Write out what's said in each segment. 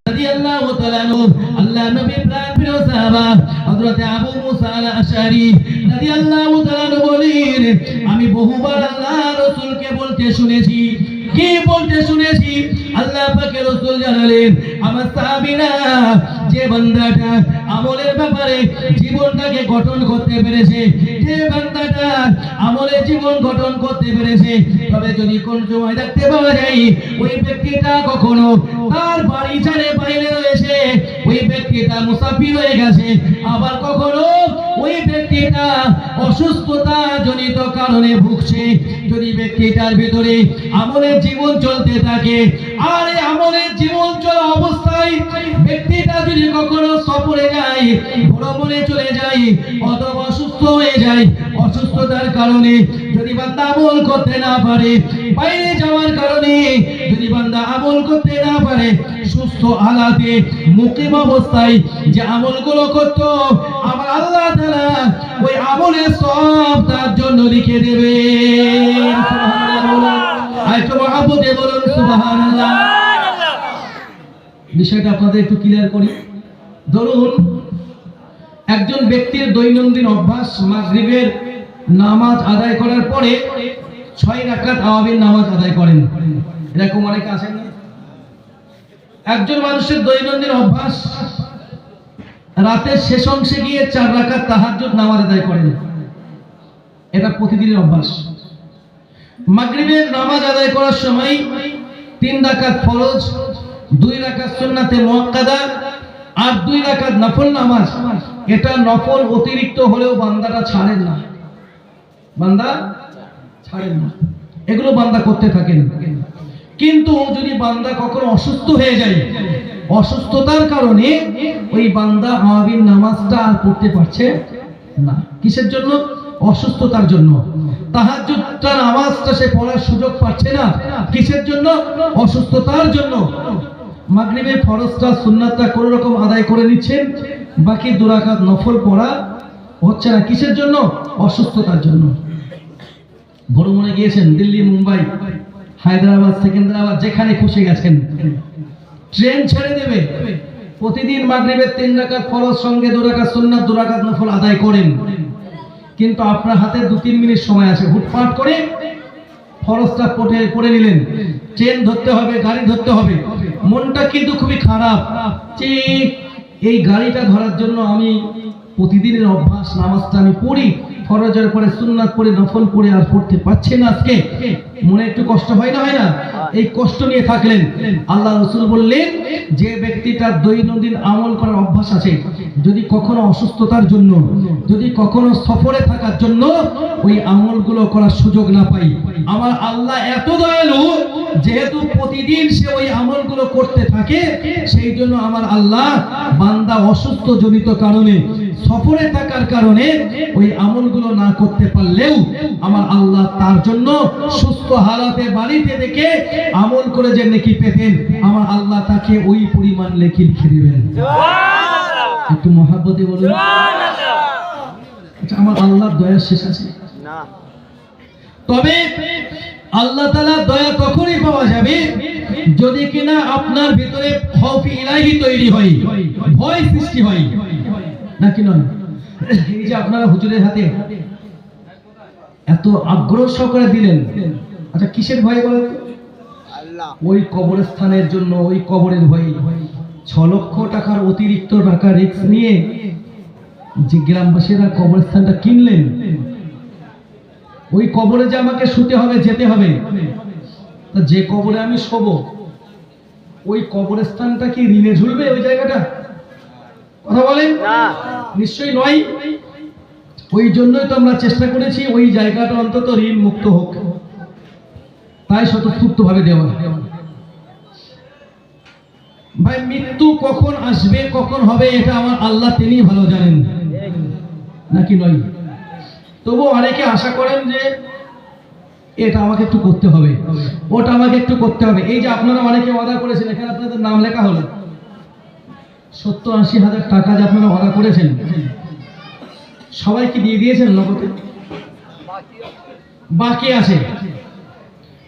রাদিয়াল্লাহু তাআলা আনহু আল্লাহ নবী প্রিয় সাহাবা হযরত আবু মুসা আল আশআরী রাদিয়াল্লাহু তাআলা আনহু বলেন আমি বহুবার আল্লাহ রাসূলকে বলতে শুনেছি কি বলতে শুনেছি আল্লাহ পাকের রাসূল জানালেন আমার সাহাবীরা যে বান্দাটা আমলের ব্যাপারে জীবনটাকে গঠন করতে পেরেছে যে বান্দাটা আমলের জীবন গঠন করতে পেরেছে তবে যদি কোন সময় দেখতে পাওয়া যায় ওই ব্যক্তিটা কখনো তার বাড়ি ছেড়ে বাইরে রয়েছে ওই ব্যক্তিটা মুসাফির হয়ে গেছে আবার কখনো ওই ব্যক্তিটা অসুস্থতা জনিত কারণে ভুগছে যদি ব্যক্তিটার ভিতরে আমলের জীবন চলতে থাকে আর এই আমলের জীবন চলা অবস্থায় ব্যক্তিটা যদি কখনো সফরে যায় ভ্রমণে চলে যায় অথবা অসুস্থ হয়ে যায় অসুস্থতার কারণে যদি বান্দা আমল করতে না পারে বাইরে যাওয়ার কারণে যদি বান্দা আমল করতে না পারে সুস্থ হালাতে মুকিম অবস্থায় যে আমলগুলো করত আমার আল্লাহ তাআলা ওই আমলের সব তার জন্য লিখে দেবে সুবহানাল্লাহ আইতো মহব্বতে বলুন সুবহানাল্লাহ বিষয়টা আপনাদের একটু ক্লিয়ার করি ধরুন একজন ব্যক্তির দৈনন্দিন অভ্যাস মাগরিবের নামাজ আদায় করার পরে 6 রাকাত আওয়াবিন নামাজ আদায় করেন এরকম অনেকে আছেন না একজন মানুষের দৈনন্দিন অভ্যাস রাতের শেষ অংশে গিয়ে 4 রাকাত তাহাজ্জুদ নামাজ আদায় করেন এটা প্রতিদিনের অভ্যাস মাগরিবের নামাজ আদায় করার সময় 3 রাকাত ফরজ 2 রাকাত সুন্নাতে মুআক্কাদা আর 2 রাকাত নফল নামাজ এটা নফল অতিরিক্ত হলেও বান্দাটা ছাড়েন না বান্দা ছাড়েন না এগুলো বান্দা করতে থাকেন কিন্তু যদি বান্দা কখনো অসুস্থ হয়ে যায় অসুস্থতার কারণে ওই বান্দা আওয়াবিন নামাজটা আর পড়তে পারছে না কিসের জন্য অসুস্থতার জন্য তাহাজ্জুদটা নামাজটা সে পড়ার সুযোগ পাচ্ছে না কিসের জন্য অসুস্থতার জন্য মাগরিবের ফরজটা সুন্নাতটা কোন রকম আদায় করে নিচ্ছেন বাকি 2 রাকাত নফল পড়া হচ্ছে না কিসের জন্য অসুস্থতার জন্য ভ্রমণে গিয়েছেন দিল্লি মুম্বাই হায়দ্রাবাদ সেকেন্দ্রাবাদ যেখানে খুশি গেছেন ট্রেন ছেড়ে দেবে প্রতিদিন মাগরিবের 3 রাকাত ফরজ সঙ্গে 2 রাকাত সুন্নাত 2 রাকাত নফল আদায় করেন কিন্তু আপনার হাতে 2-3 মিনিট সময় আছে হুটপাট করে ফরজটা পড়ে নিলেন ট্রেন ধরতে হবে গাড়ি ধরতে হবে মনটা কিন্তু খুবই খারাপ যে এই গাড়িটা ধরার জন্য আমি প্রতিদিনের অভ্যাস নামাজটা আমি পড়ি ফরজের পরে সুন্নাত পড়ে নফল পড়ে আর পড়তে পারছি না আজকে মনে একটু কষ্ট হয় না এই কষ্ট নিয়ে থাকলেন আল্লাহ রাসূল বললেন যে ব্যক্তিটার দৈনন্দিন আমল করার অভ্যাস আছে যদি কখনো অসুস্থতার জন্য যদি কখনো সফরে থাকার জন্য ওই আমলগুলো করার সুযোগ না পাই আমার আল্লাহ এত দয়ালু যেহেতু প্রতিদিন সে ওই আমলগুলো করতে থাকে সেই জন্য আমার আল্লাহ বান্দা অসুস্থ জনিত কারণে সফরে থাকার কারণে ওই আমলগুলো না করতে পারলেও আমার আল্লাহ তার জন্য সুস্থ হালাতে বাড়িতে থেকে আমল করে যে নেকি পেতেন আমার আল্লাহ তাকে ওই পরিমাণ নেকি লিখে দিবেন সুবহানাল্লাহ একটু মহব্বতে বলুন সুবহানাল্লাহ আচ্ছা আমার আল্লাহর দয়া শেষ আছে না তবে আল্লাহ তাআলা দয়া তখনই পাওয়া যাবে যদি কিনা আপনার ভিতরে খৌফ ইলাহি তৈরি হয় ভয় সৃষ্টি হয় নাকি নয় এই যে আপনারা হুজুরের হাতে এত আগ্রহ সহকারে দিলেন আচ্ছা কিসের ভয় বলেন আল্লাহ ওই কবরস্থানের জন্য ওই কবরের ভয় 6 লক্ষ টাকার অতিরিক্ত টাকা রিস্ক নিয়ে যে গ্রামবাসীরা কবরস্থানটা কিনলেন ওই কবরে যে আমাকে শুতে হবে যেতে হবে তা যে কবরে আমি শোবো ওই কবরস্থানটা কি ঋণে ঝুলবে ওই জায়গাটা কথা বলেন না নিশ্চয়ই নয় ওই জন্যই তো আমরা চেষ্টা করেছি ওই জায়গাটা অন্তত ঋণ মুক্ত হোক তাই স্বতঃস্ফূর্তভাবে দেওয়া ভাই মৃত্যু কখন আসবে কখন হবে এটা আমার আল্লাহ তিনিই ভালো জানেন নাকি নয় তবু অনেকে আশা করেন যে এটা আমাকে একটু করতে হবে ওটা আমাকে একটু করতে হবে এই যে আপনারা অনেকে অর্ডার করেছেন এখানে আপনাদের নাম লেখা হলো 70-80 হাজার টাকা যে আপনারা অর্ডার করেছেন সবাইকে দিয়ে দিয়েছেন নগদে বাকি আছে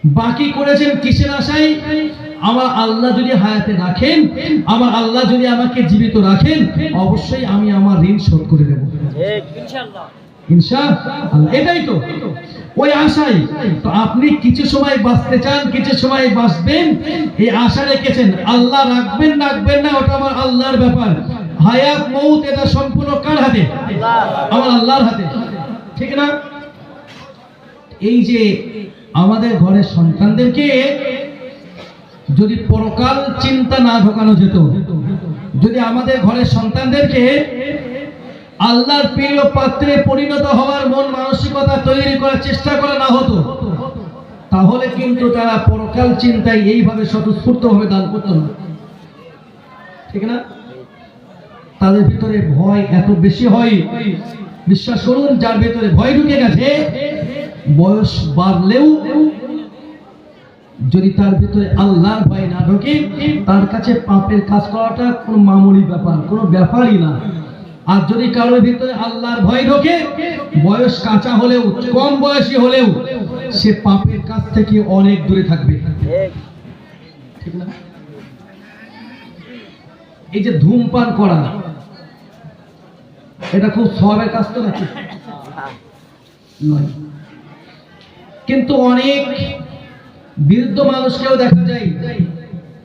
বাকি করেছেন কিসের আশায় আমার আল্লাহ যদি হায়াতে রাখেন, আমার আল্লাহ যদি আমাকে জীবিত রাখেন, অবশ্যই আমি আমার ঋণ শোধ করে দেব ইনশাআল্লাহ। ইনশাআল্লাহ, এটাই তো ওই আশাই তো। আপনি কিছু সময় বাঁচতে চান, কিছু সময় বাঁচবেন, এই আশা রেখেছেন। আল্লাহ রাখবেন রাখবেন না, ওটা আমার আল্লাহর ব্যাপার। হায়াত মউত এটা সম্পূর্ণ কার হাতে? আমার আল্লাহর হাতে, ঠিক না? এই যে আমাদের ঘরের সন্তানদেরকে যদি পরকাল চিন্তা না ঢোকানো যেত, যদি আমাদের ঘরের সন্তানদেরকে আল্লাহর প্রিয় পাত্রে পরিণত হওয়ার মন মানসিকতা তৈরি করার চেষ্টা করা না হতো, তাহলে কিন্তু তারা পরকাল চিন্তায় এইভাবে স্বতঃস্ফূর্ত ভাবে দান করতো না, ঠিক না? তাদের ভিতরে ভয় এত বেশি হয়, বিশ্বাস করুন, যার ভিতরে ভয় ঢুকে গেছে, বয়স বাড়লেও যদি তার ভিতরে আল্লাহর ভয় না ঢোকে, তার কাছে পাপের কাজ করাটা কোনো মামুলি ব্যাপার, কোনো ব্যাপারই না। আর যদি কারোর ভিতরে আল্লাহর ভয় ঢোকে, বয়স কাঁচা হলেও, কম বয়সী হলেও, সে পাপের কাজ থেকে অনেক দূরে থাকবে, ঠিক না? এই যে ধূমপান করা, এটা খুব সওয়াবের কাজ তো নাকি নয়? কিন্তু অনেক বৃদ্ধ মানুষকেও দেখা যায়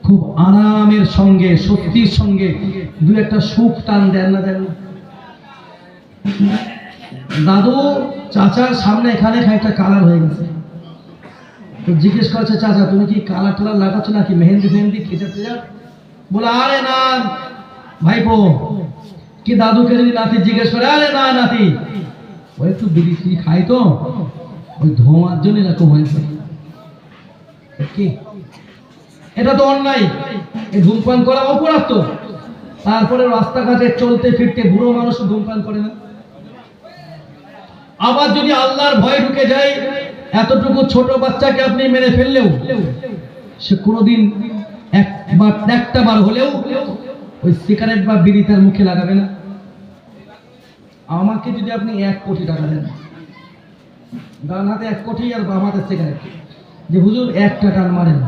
খুব আরামের সঙ্গে, শক্তির সঙ্গে দু একটা সুখ টান দেন না, দেন? দাদু চাচার সামনে এখানে একটা কালার হয়ে গেছে, তো জিজ্ঞেস করছে, চাচা তুমি কি কালার টালার লাগাচ্ছ নাকি, মেহেন্দি ফেহেন্দি খেঁচাতে যা? বলে আরে না ভাইপো। কি দাদুকে যদি নাতি জিজ্ঞেস করে, আরে না নাতি, ওই একটু বিড়ি টিড়ি খাই তো, ওই ধোঁয়ার জন্য এরকম হয়েছে। কি এটা তো অন্যায়, এই ধূমপান করা অপরাধ তো। তারপরে রাস্তাঘাটে চলতে ফিরতে বুড়ো মানুষ ধূমপান করে না? আবার যদি আল্লাহর ভয় ঢুকে যায়, এতটুকু ছোট বাচ্চাকে আপনি মেরে ফেললেও সে কোনোদিন একটা বার হলেও ওই সিগারেট বা বিড়ি তার মুখে লাগাবে না। আমাকে যদি আপনি 1 কোটি টাকা দেন, ডান হাতে 1 কোটি আর বাম হাতে সিগারেট, যে হুজুর একটা টান মারেন,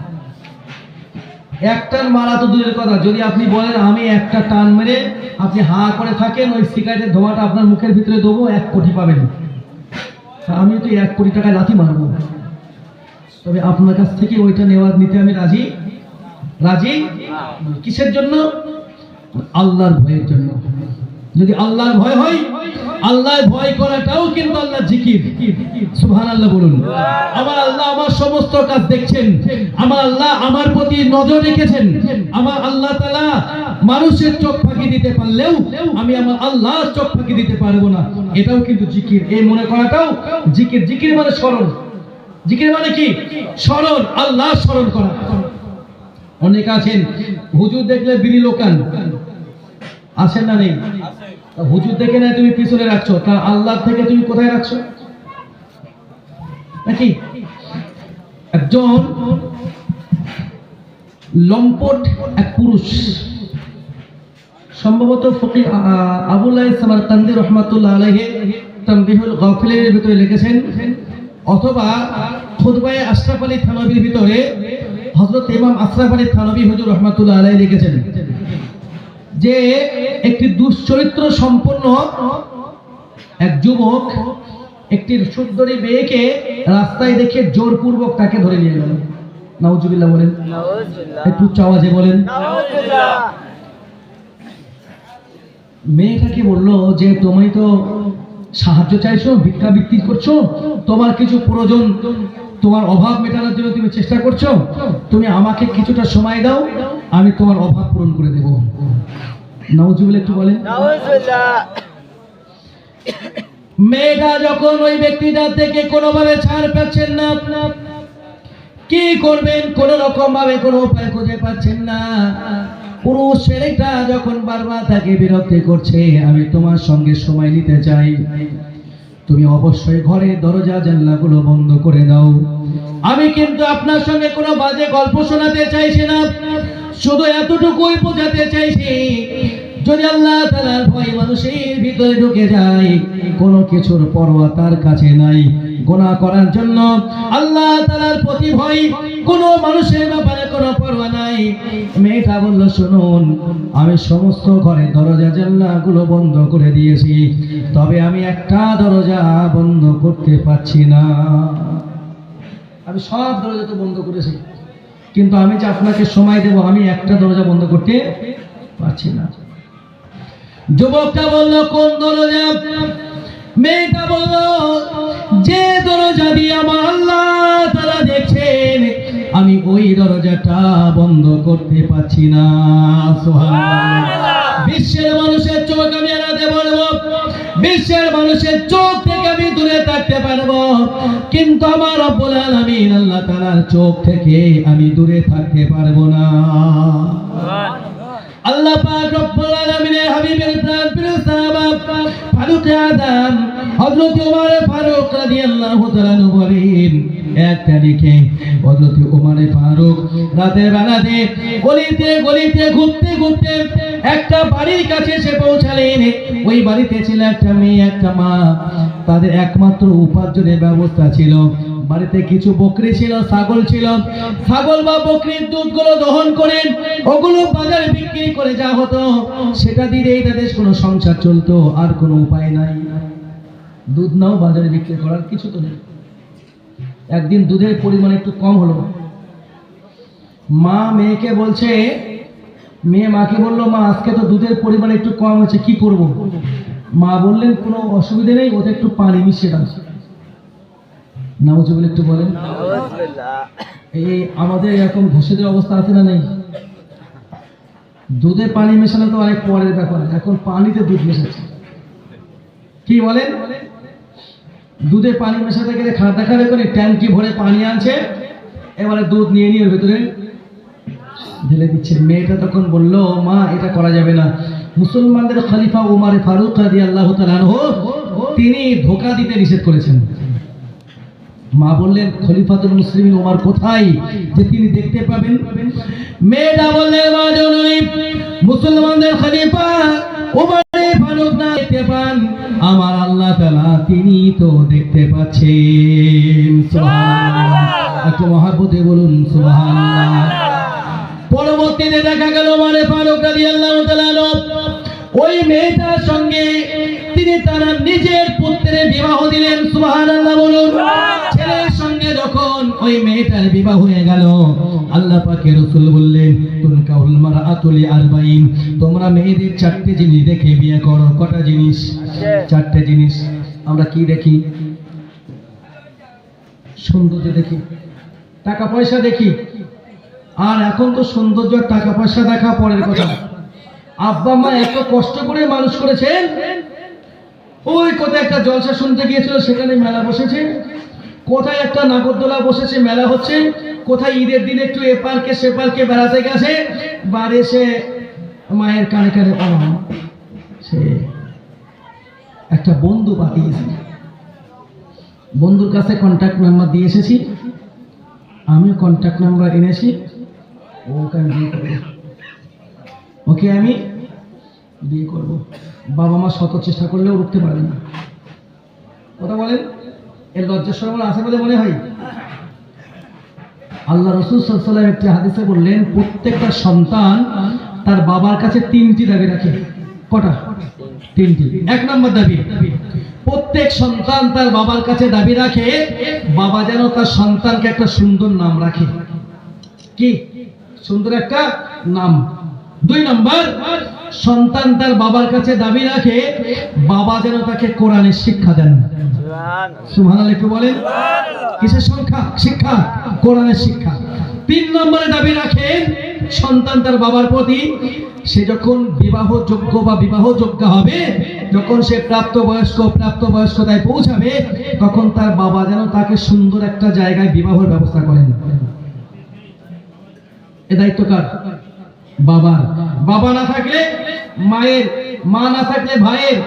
এক টান মারা তো দূরের কথা, যদি আপনি বলেন আমি একটা টান মেরে আপনি হা করে থাকেন, ওই সিগারেটের ধোঁয়াটা আপনার মুখের ভিতরে দেবো, 1 কোটি পাবেন। আমি তো 1 কোটি টাকায় লাথি মারবো, তবে আপনার কাছ থেকে ওইটা নিতে আমি রাজি রাজি। কিসের জন্য? আল্লাহর ভয়ের জন্য। যদি আল্লাহর ভয় হয়, আল্লাহর ভয় করাটাও কিন্তু আল্লাহ জিকির। সুবহানাল্লাহ বলুন। আমার আল্লাহ আমার সমস্ত কাজ দেখছেন, আমার আল্লাহ আমার প্রতি নজর রেখেছেন। আমার আল্লাহ তাআলা মানুষের চোখ ফাঁকি দিতে পারলেও আমি আমার আল্লাহর চোখ ফাঁকি দিতে পারবো না, এটাও কিন্তু জিকির। এই মনে করাটাও জিকির। জিকির মানে স্মরণ। জিকির মানে কি? স্মরণ, আল্লাহ স্মরণ করা। অনেক আছেন হুজুর দেখলে বিড়ি লোকান, আছেন না নেই? হুজুর দেখে না তুমি পিছনে রাখছো, তা আল্লাহ থেকে তুমি কোথায় রাখছো নাকি? একজন লম্পট এক পুরুষ, সম্ভবত ফকিহ আবুল সামারকান্দি রাহমাতুল্লাহ আলাইহি তানবিহুল গাফিলের ভিতরে লিখেছেন, অথবা খুতবায়ে আশরাফ আলী থানবীর ভিতরে হযরত ইমাম আশরাফ আলী থানবী হুজুর রাহমাতুল্লাহ আলাইহি লিখেছেন যে একটি দুশ্চরিত্র সম্পন্ন এক যুবক একটি সুন্দরী মেয়েকে রাস্তায় দেখে জোরপূর্বক তাকে ধরে নিয়ে গেল। নাউজুবিল্লাহ বলেন, একটু আওয়াজে বলেন। মেয়েটাকে বললো যে তুমি তো সাহায্য চাইছো, ভিক্ষাবৃত্তি করছো, তোমার কিছু প্রয়োজন, তোমার অভাব মেটানোর জন্য তুমি চেষ্টা করছো, তুমি আমাকে কিছুটা সময় দাও, আমি তোমার অভাব পূরণ করে দেবো। নাউজুবিল্লাহ একটু বলেন। মেয়েটা যখন ওই ব্যক্তিটার থেকে কোনোভাবে ছাড় পাচ্ছেন না, কি করবেন, কোন রকম ভাবে কোনো উপায় খুঁজে পাচ্ছেন না, পুরুষ ছেলেটা যখন বারবার তাকে বিরক্তি করছে, আমি তোমার সঙ্গে সময় নিতে চাই, তুমি অবশ্যই ঘরে দরজা জানলাগুলো বন্ধ করে দাও, আমি কিন্তু আপনার সঙ্গে কোনো বাজে গল্প শোনাতে চাইছি না, শুধু এতটুকুই বোঝাতে চাইছি, যদি আল্লাহ তাআলার ভয় মানুষের ভিতরে ঢুকে যায়, কোনো কিছুর পরোয়া তার কাছে নাই, গুনাহ করার জন্য আল্লাহ তাআলার প্রতি ভয়, কোনো মানুষের ব্যাপারে কোনো পরোয়া নাই। মেয়েটা বলল, শুনুন, আমি সমস্ত ঘরের দরজা জানলাগুলো বন্ধ করে দিয়েছি, তবে আমি একটা দরজা বন্ধ করতে পারছি না। আমি সব দরজা তো বন্ধ করেছি, কিন্তু আমি যে আপনাকে সময় দেব, আমি একটা দরজা বন্ধ করতে পারছি না। যুবকটা বলল, কোন দরজা? মেয়েটা বলল, যে দরজা দিয়ে আমার আল্লাহ তাআলা দেখছেন, আমি ওই দরজাটা বন্ধ করতে পারছি না। সুবহানাল্লাহ। বিশ্বের মানুষের চোখ আমি এড়াতে পারবো, বিশ্বের মানুষের চোখ থেকে আমি দূরে থাকতে পারবো, কিন্তু আমার রব্বুল আলামিন আল্লাহ তাআলার চোখ থেকে আমি দূরে থাকতে পারবো না। আল্লাহ পাক রব্বুল আলামিনের হাবিবের প্রাণ প্রিয় সাহাবা ফারুক আযম হযরত ওমর ফারুক রাদিয়াল্লাহু তাআলা বলেন, এক তারিখে হযরত ওমর ফারুক রাতের বেলাতে গলিতে গলিতে ঘুরতে ঘুরতে একটা বাড়ির কাছে এসে পৌঁছালেন। ওই বাড়িতে ছিল একটা মেয়ে, একটা মা। তাদের একমাত্র উপার্জনের ব্যবস্থা ছিল, বাড়িতে কিছু বকরি ছিল, ছাগল ছিল। ছাগল বা বকরির দুধগুলো দহন করেন, ওগুলো বাজারে বিক্রি করে যা হতো সেটা দিয়েই তাদের কোনো সংসার চলতো, আর কোনো উপায় নাই। দুধ নাও বাজারে বিক্রি করার কিছু তো নেই। একদিন দুধের পরিমাণ একটু কম হলো, মা মেয়েকে বলছে, মেয়ে মাকে বললো, মা আজকে তো দুধের পরিমাণ একটু কম হয়েছে, কি করব? মা বললেন, কোনো অসুবিধা নেই, ওতে একটু পানি মিশিয়ে দাও। নাউজুবিল্লাহ একটু বলেন। এই আমাদের এরকম ঘুষেদের অবস্থা আছে না নেই? দুধে পানি মেশানো তো অনেক পরের ব্যাপার, এখন পানিতে দুধ মেশাচ্ছে। কি বলেন? দুধে পানি মেশাতে গেলে দেখা দেখুন ট্যাঙ্কি ভরে পানি আনছে, এবারে দুধ নিয়ে নিয়ে ভেতরে ঢেলে দিচ্ছে। মেয়েটা তখন বললো, মা এটা করা যাবে না, মুসলমানদের খলিফা ওমর ফারুক রাদিয়াল্লাহু তাআলা আনহু তিনি ধোঁকা দিতে নিষেধ করেছেন। মা বললেন, খলিফাতুল মুসলিমিন ওমর কোথায় যে তিনি দেখতে পাবেন? মেয়েটা বললেন, মা জননী, মুসলমানদের খলিফা ওমর ফারুক না দেখতে পান, আমার আল্লাহ তাআলা তিনি তো দেখতে পাচ্ছেন। সুবহানাল্লাহ। একটু মহব্বতে বলুন সুবহানাল্লাহ। পরবর্তীতে দেখা গেল ওমর ফারুক রাদিয়াল্লাহু তাআলা ওই মেয়েটার সঙ্গে তিনি তার নিজের পুত্রের বিবাহ দিলেন। সুবহানাল্লাহ বলুন। ছেলের সঙ্গে যখন ওই মেয়েটার বিবাহ হয়ে গেল, আল্লাহ পাকের রাসূল বললেন, তুনকাহুল মারআতু লিআরবাঈন, তোমরা মেয়েদের চারটি জিনিস দেখে বিয়ে করো। কটা জিনিস? চারটি জিনিস। আমরা কি দেখি? সৌন্দর্য দেখি, টাকা পয়সা দেখি। আর এখন তো সৌন্দর্য আর টাকা পয়সা দেখা পরের কথা। আব্বা মা এত কষ্ট করে মানুষ করেছেন, ওই কোথায় একটা জলসা শুনতে গিয়েছিল, সেখানে মেলা বসেছে, কোথায় একটা নাগরদোলা বসেছে, মেলা হচ্ছে, কোথায় ঈদের দিন একটু এ পার্কে সে পার্কে বেড়াতে গেছে, বাড়ি এসে মায়ের কানে কানে সে একটা বন্ধু পাঠিয়েছে, বন্ধুর কাছে কন্ট্যাক্ট নাম্বার দিয়ে এসেছি, আমি কন্ট্যাক্ট নাম্বার এনেছি, ওকে আমি বিয়ে করবো, ওকে আমি বিয়ে করবো। বাবা মা শত চেষ্টা করলেও উঠতে পারবে না। কথা বলেন, এর লজ্জা শরম আছে বলে মনে হয়? আল্লাহ রাসূল সাল্লাল্লাহু আলাইহি ওয়াসাল্লাম একটি হাদিসে বললেন, প্রত্যেকটা সন্তান তার বাবার কাছে তিনটি দাবি রাখে। কটা? তিনটি। এক নম্বর দাবি, প্রত্যেক সন্তান তার বাবার কাছে দাবি রাখে, বাবা যেন তার সন্তানকে একটা সুন্দর নাম রাখে। কি? সুন্দর একটা নাম। দুই নম্বর, সন্তান তার বাবার কাছে দাবি রাখে, বাবা যেন তাকে কোরআনের শিক্ষা দেন। সুবহানাল্লাহ একটু বলেন। কিসের শিক্ষা? শিক্ষা, কোরআনের শিক্ষা। তিন নম্বরে দাবি রাখে সন্তান তার বাবার প্রতি, সে যখন বিবাহযোগ্য বা বিবাহযোগ্য হবে, যখন সে প্রাপ্তবয়স্কতায় পৌঁছাবে, তখন তার বাবা যেন তাকে সুন্দর একটা জায়গায় বিবাহের ব্যবস্থা করেন। এ দায়িত্ব কার? বাবার। বাবা না থাকলে মায়ের, মা না থাকলে ভাইয়ের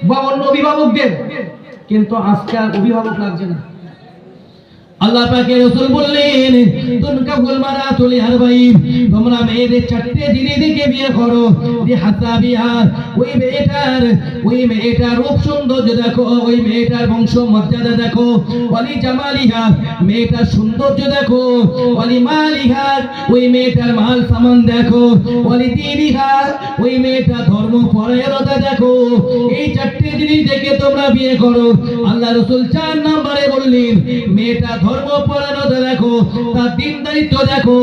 বা অন্য অভিভাবকদের। কিন্তু আজকে আর অভিভাবক লাগছে না। আল্লাহ পাকের রাসূল বললেন, তুনকাহুল মারাতু লিআরবাঈন, তোমরা মেয়েদের চারটে জিনিসকে বিয়ে করো। বিহাসাবিহা, ওই মেয়েটার রূপ সৌন্দর্য দেখো, ওই মেয়েটার বংশ মর্যাদা দেখো। ওয়ালি জামালিহা, মেয়েটার সৌন্দর্য দেখো। ওয়ালি মালিহা, ওই মেয়েটার মাল সামান দেখো। ওয়ালি দীনিহা, ওই মেয়েটার ধর্ম পরায়ণতা দেখো। এই চারটে জিনিস দেখে তোমরা বিয়ে করো। আল্লাহ রাসূল 4 নম্বরে বললেন মেয়েটা ধর্ম পরায়ণতা দেখো, তার দিনদারিত্ব দেখো,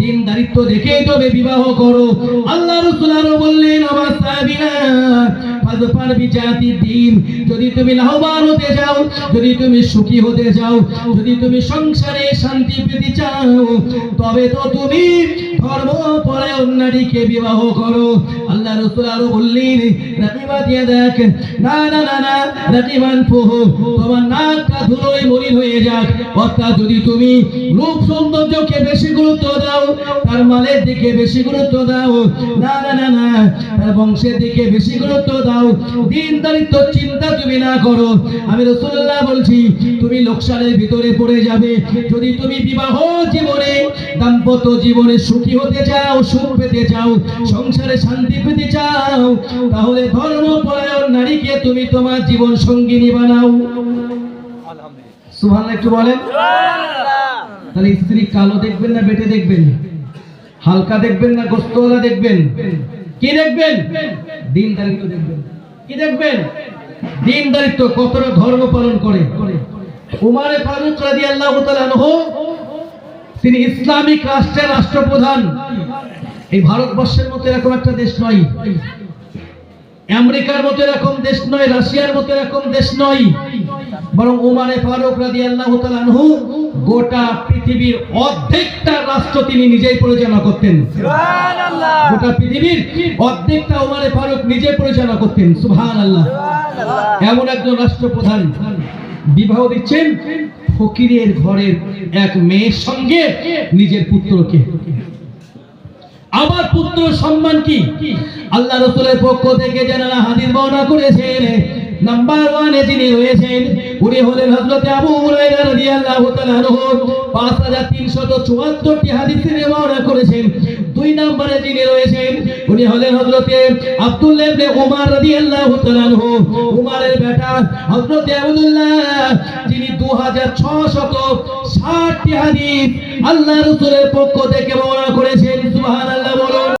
দিনদারিত্ব দেখেই তবে বিবাহ করো। আল্লাহ রাসূল আরো বললেন আমার সাহাবীরা, ফাজফার বিজাতি দ্বীন, যদি তুমি লাভবান হতে চাও, যদি তুমি সুখী হতে চাও, যদি তুমি সংসারে শান্তি পেতে চাও, তবে তো তুমি ধর্ম পরায়ণ নারীকে বিবাহ করো। আল্লাহ রাসূল আরো বললেন রাকিবাত ইয়াদাক, না না না না, রাকিবান ফুহু, তোমার নাকটা ধুলোয় মলিন হয়ে যাক। অর্থাৎ যদি তুমি রূপ সৌন্দর্যকে বেশি গুরুত্ব দাও, তার মালের দিকে বেশি গুরুত্ব দাও, না না না না, তার বংশের দিকে বেশি গুরুত্ব দাও, দিনদারিত্ব চিন্তা তুমি না করো, আমি রাসূলুল্লাহ বলছি তুমি লোকসানের ভিতরে পড়ে যাবে। যদি তুমি বিবাহ জীবনে, দাম্পত্য জীবনে সুখী হতে চাও, সুখ পেতে চাও, সংসারে শান্তি পেতে চাও, তাহলে ধর্মপরায়ণ নারীকে তুমি তোমার জীবন সঙ্গিনী বানাও। সুবহানাল্লাহ, একটু বলেন। তাহলে স্ত্রী কালো দেখবেন না বেটে দেখবেন? হালকা দেখবেন না গোস্তওয়ালা দেখবেন? কি দেখবেন? দিনদারিত্ব দেখবেন। কি দেখবেন? দিনদারিত্ব, কতটা ধর্ম পালন করে। উমর ফারুক রাদিয়াল্লাহু তাআলা আনহু, তিনি ইসলামিক রাষ্ট্রের রাষ্ট্রপ্রধান। এই ভারতবর্ষের মতো এরকম একটা দেশ নয়, আমেরিকার মতো এরকম দেশ নয়, রাশিয়ার মতো এরকম দেশ নয়, বরং উমর ফারুক রাদিয়াল্লাহু তাআলা আনহু গোটা পৃথিবীর অর্ধেকটা রাষ্ট্র তিনি নিজেই পরিচালনা করতেন। সুবহানাল্লাহ, গোটা পৃথিবীর অর্ধেকটা উমর ফারুক নিজে পরিচালনা করতেন। সুবহানাল্লাহ, এমন একজন রাষ্ট্রপ্রধান বিবাহ দিচ্ছেন ফকিরের ঘরের এক মেয়ের সঙ্গে নিজের পুত্রকে। আমার পুত্র সম্মান কি? আল্লাহ রাসূলের পক্ষ থেকে যারা হাদিস বর্ণনা করেছেন, নাম্বার 1 এ যিনি রয়েছেন উনি হলেন হযরত আবু হুরায়রা রাদিয়াল্লাহু তাআলা আনহু, 5374টি হাদিসের বর্ণনা করেছেন। 2 নম্বরে যিনি রয়েছেন উনি হলেন হযরত আব্দুল্লাহ ইবনে উমর রাদিয়াল্লাহু তাআলা আনহু, উমরের বেটা হযরত আব্দুল্লাহ, যিনি 2660টি হাদিস আল্লাহ রাসূলের পক্ষ থেকে বর্ণনা করেছেন। সুবহানাল্লাহ বলুন।